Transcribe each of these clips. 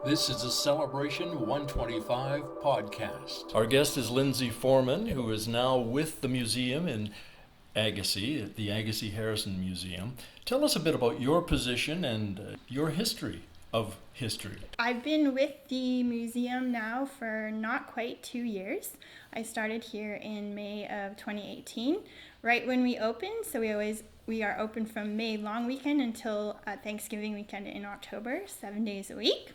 This is a Celebration 125 podcast. Our guest is Lindsay Foreman, who is now with the museum in Agassiz, at the Agassiz-Harrison Museum. Tell us a bit about your position and your history of history. I've been with the museum now for not quite 2 years. I started here in May of 2018, right when we opened. So we are open from May long weekend until Thanksgiving weekend in October, 7 days a week.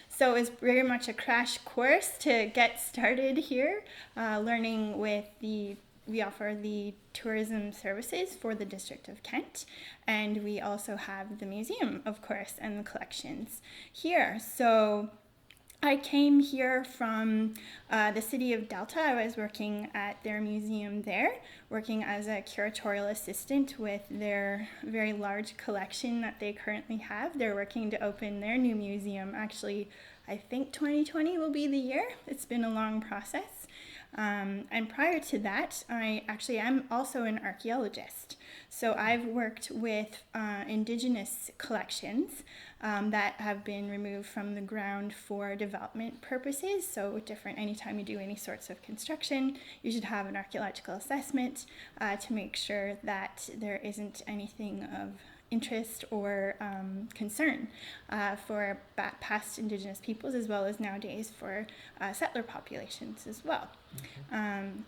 So it was very much a crash course to get started here, learning with we offer the tourism services for the District of Kent, and we also have the museum, of course, and the collections here. So I came here from the city of Delta. I was working at their museum there, working as a curatorial assistant with their very large collection that they currently have. They're working to open their new museum. Actually, I think 2020 will be the year. It's been a long process. And prior to that, I actually am also an archaeologist. So I've worked with Indigenous collections that have been removed from the ground for development purposes. So anytime you do any sorts of construction, you should have an archaeological assessment to make sure that there isn't anything of interest or concern for past Indigenous peoples, as well as nowadays for settler populations as well.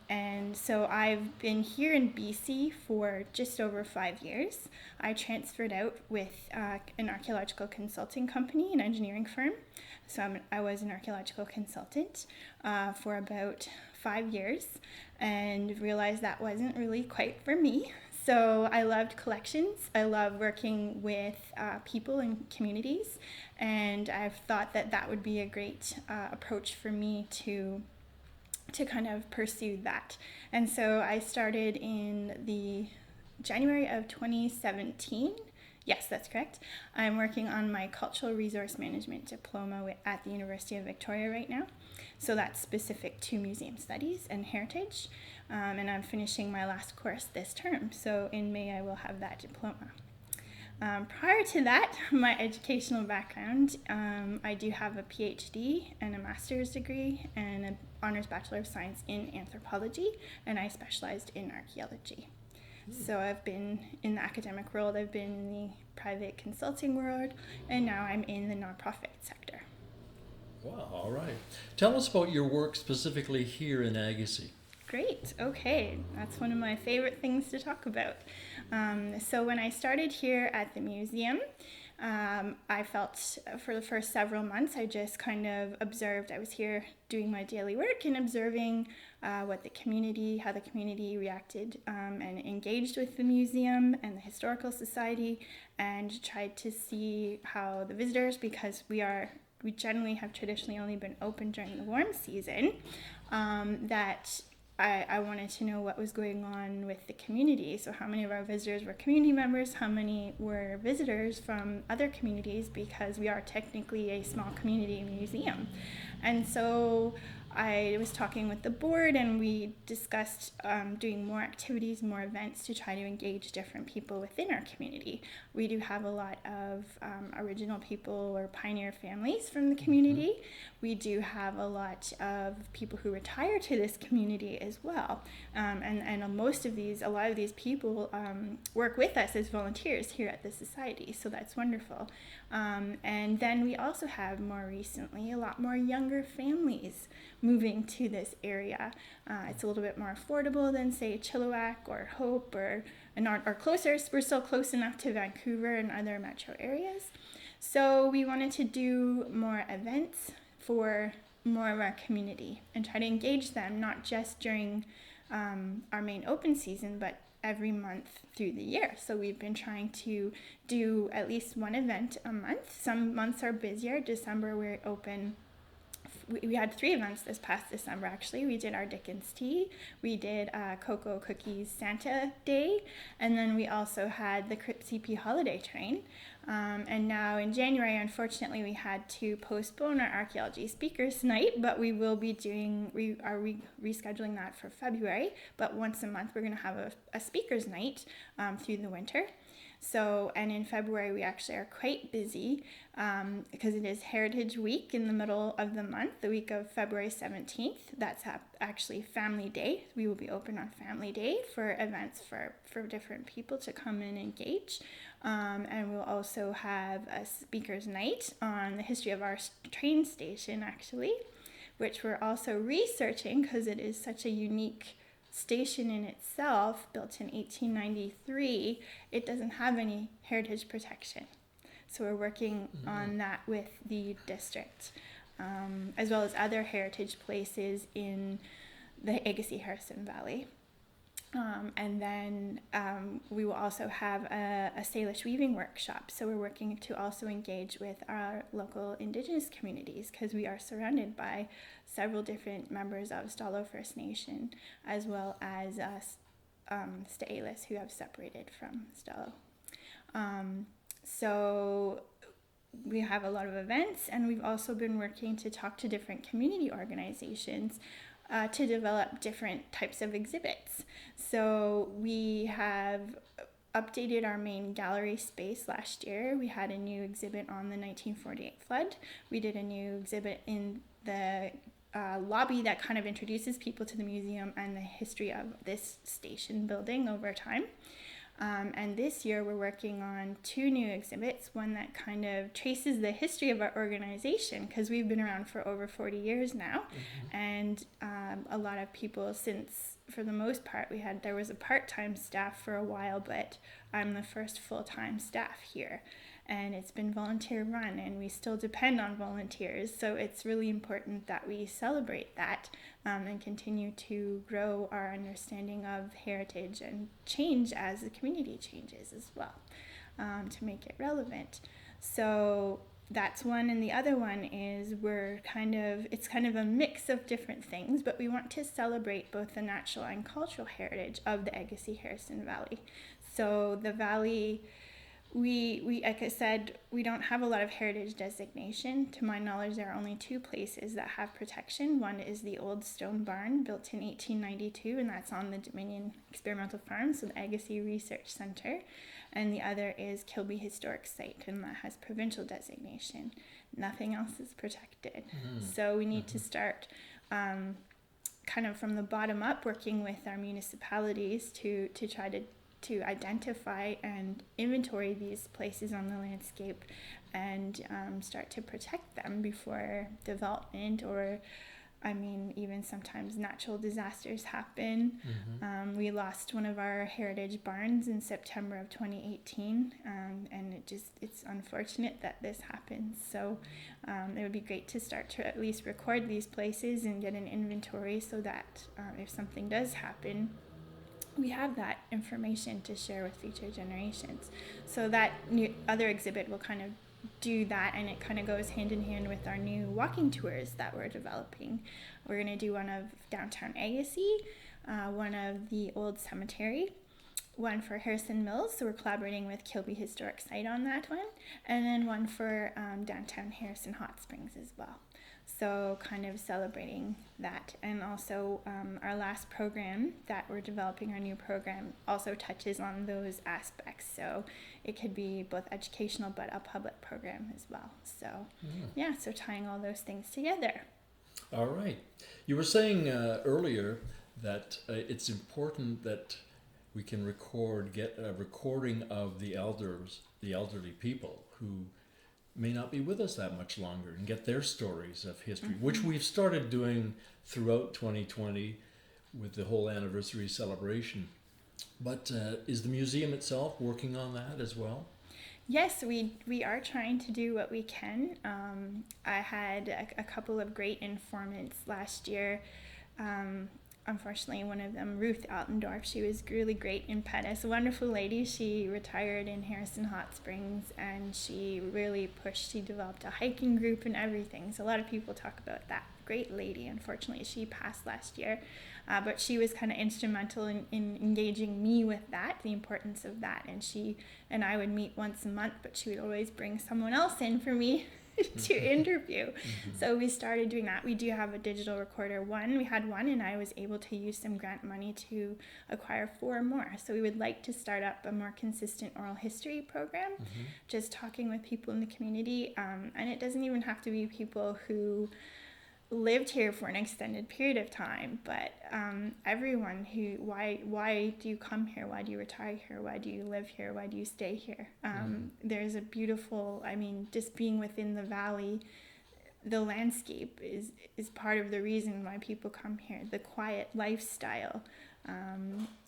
And so I've been here in BC for just over 5 years. I transferred out with an archaeological consulting company, an engineering firm. So I was an archaeological consultant for about 5 years and realized that wasn't really quite for me. So I loved collections. I love working with people and communities, and I've thought that would be a great approach for me to kind of pursue that. And so I started in the January of 2017. Yes, that's correct. I'm working on my Cultural Resource Management diploma at the University of Victoria right now. So that's specific to museum studies and heritage. And I'm finishing my last course this term. So in May, I will have that diploma. Prior to that, my educational background, I do have a PhD and a master's degree and an honors Bachelor of Science in anthropology, and I specialized in archaeology. So I've been in the academic world, I've been in the private consulting world, and now I'm in the nonprofit sector. Wow, all right. Tell us about your work specifically here in Agassiz. Great, okay, that's one of my favorite things to talk about. So when I started here at the museum, I felt for the first several months I just kind of observed. I was here doing my daily work and observing how the community reacted and engaged with the museum and the Historical Society, and tried to see how the visitors, because we generally have traditionally only been open during the warm season, that I wanted to know what was going on with the community. So how many of our visitors were community members, how many were visitors from other communities, because we are technically a small community museum. And so I was talking with the board, and we discussed doing more activities, more events to try to engage different people within our community. We do have a lot of original people or pioneer families from the community. We do have a lot of people who retire to this community as well. And a lot of these people work with us as volunteers here at the Society, so that's wonderful. And then we also have more recently a lot more younger families moving to this area. It's a little bit more affordable than, say, Chilliwack or Hope or closer. We're still close enough to Vancouver and other metro areas. So we wanted to do more events for more of our community and try to engage them, not just during our main open season, but every month through the year. So we've been trying to do at least one event a month. Some months are busier. December, we're open. We had 3 events this past December, actually. We did our Dickens Tea, we did Cocoa Cookies Santa Day, and then we also had the CP Holiday Train. And now in January, unfortunately, we had to postpone our archaeology speakers night, but we will be rescheduling that for February. But once a month, we're going to have a speakers night through the winter. So, and in February we actually are quite busy because it is Heritage Week in the middle of the month, the week of February 17th. That's actually Family Day. We will be open on Family Day for events for different people to come and engage. And we'll also have a speaker's night on the history of our train station, actually, which we're also researching because it is such a unique station in itself, built in 1893. It doesn't have any heritage protection. So we're working on that with the district, as well as other heritage places in the Agassiz-Harrison Valley. And then we will also have a Salish weaving workshop. So we're working to also engage with our local Indigenous communities because we are surrounded by several different members of Stalo First Nation, as well as Sta'alis who have separated from Stalo. So we have a lot of events, and we've also been working to talk to different community organizations to develop different types of exhibits. So we have updated our main gallery space last year. We had a new exhibit on the 1948 flood. We did a new exhibit in the lobby that kind of introduces people to the museum and the history of this station building over time. And this year we're working on 2 new exhibits, one that kind of traces the history of our organization because we've been around for over 40 years now. And a lot of people since, for the most part, there was a part-time staff for a while, but I'm the first full-time staff here. And it's been volunteer run, and we still depend on volunteers. So it's really important that we celebrate that and continue to grow our understanding of heritage and change as the community changes as well, to make it relevant. So that's one, and the other one is it's kind of a mix of different things, but we want to celebrate both the natural and cultural heritage of the Agassiz-Harrison Valley. So the valley, we like I said, we don't have a lot of heritage designation. To my knowledge, there are only 2 places that have protection. One is the old stone barn built in 1892, and that's on the Dominion Experimental Farm, so the Agassiz Research Center. And the other is Kilby Historic Site, and that has provincial designation. Nothing else is protected. So we need to start kind of from the bottom up, working with our municipalities to try to identify and inventory these places on the landscape and start to protect them before development or, even sometimes natural disasters happen. We lost one of our heritage barns in September of 2018, and it's unfortunate that this happens. So it would be great to start to at least record these places and get an inventory so that if something does happen, we have that information to share with future generations. So that new other exhibit will kind of do that, and it kind of goes hand in hand with our new walking tours that we're developing. We're going to do one of downtown Agassiz, one of the old cemetery, one for Harrison Mills, so we're collaborating with Kilby Historic Site on that one, and then one for downtown Harrison Hot Springs as well. So kind of celebrating that. And also our last program that we're developing, our new program, also touches on those aspects. So it could be both educational but a public program as well. So so tying all those things together. All right. You were saying earlier that it's important that we can get a recording of the elderly people who may not be with us that much longer, and get their stories of history, which we've started doing throughout 2020 with the whole anniversary celebration. But is the museum itself working on that as well? Yes, we are trying to do what we can. I had a couple of great informants last year. Unfortunately, one of them, Ruth Altendorf, she was really great in Pettis, a wonderful lady. She retired in Harrison Hot Springs, and she really she developed a hiking group and everything. So a lot of people talk about that great lady. Unfortunately, she passed last year, but she was kind of instrumental in engaging me with that, the importance of that. And she and I would meet once a month, but she would always bring someone else in for me to interview. So we started doing that. We do have a digital recorder. We had one, and I was able to use some grant money to acquire 4 more. So we would like to start up a more consistent oral history program, just talking with people in the community. And it doesn't even have to be people who lived here for an extended period of time, but everyone who, why do you come here? Why do you retire here? Why do you live here? Why do you stay here? There's a beautiful, just being within the valley, the landscape is part of the reason why people come here. The quiet lifestyle,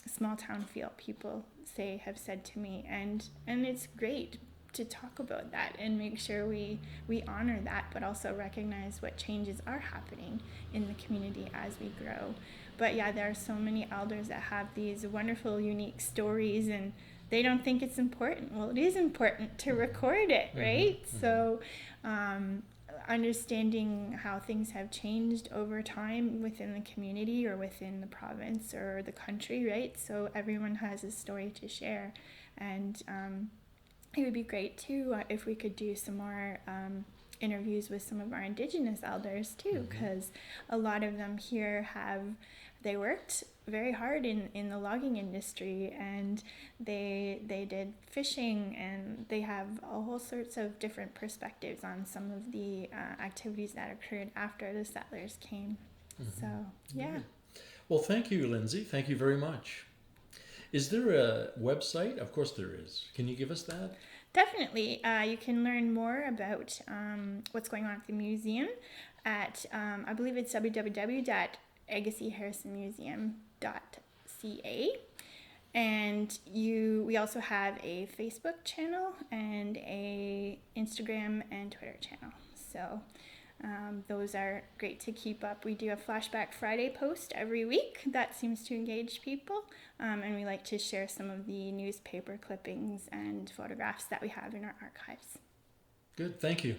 small town feel, people have said to me, and it's great to talk about that and make sure we honor that, but also recognize what changes are happening in the community as we grow. But yeah, there are so many elders that have these wonderful, unique stories, and they don't think it's important. Well, it is important to record it, right? So understanding how things have changed over time within the community or within the province or the country, right? So everyone has a story to share, and it would be great too if we could do some more interviews with some of our Indigenous elders too, because a lot of them here they worked very hard in the logging industry, and they did fishing, and they have all sorts of different perspectives on some of the activities that occurred after the settlers came. So yeah. Well, thank you, Lindsay. Thank you very much. Is there a website? Of course there is. Can you give us that? Definitely. You can learn more about what's going on at the museum at, I believe it's www.Agassiz-Harrison Museum.ca. And we also have a Facebook channel and a Instagram and Twitter channel. So those are great to keep up. We do a Flashback Friday post every week that seems to engage people, and we like to share some of the newspaper clippings and photographs that we have in our archives. Good, thank you.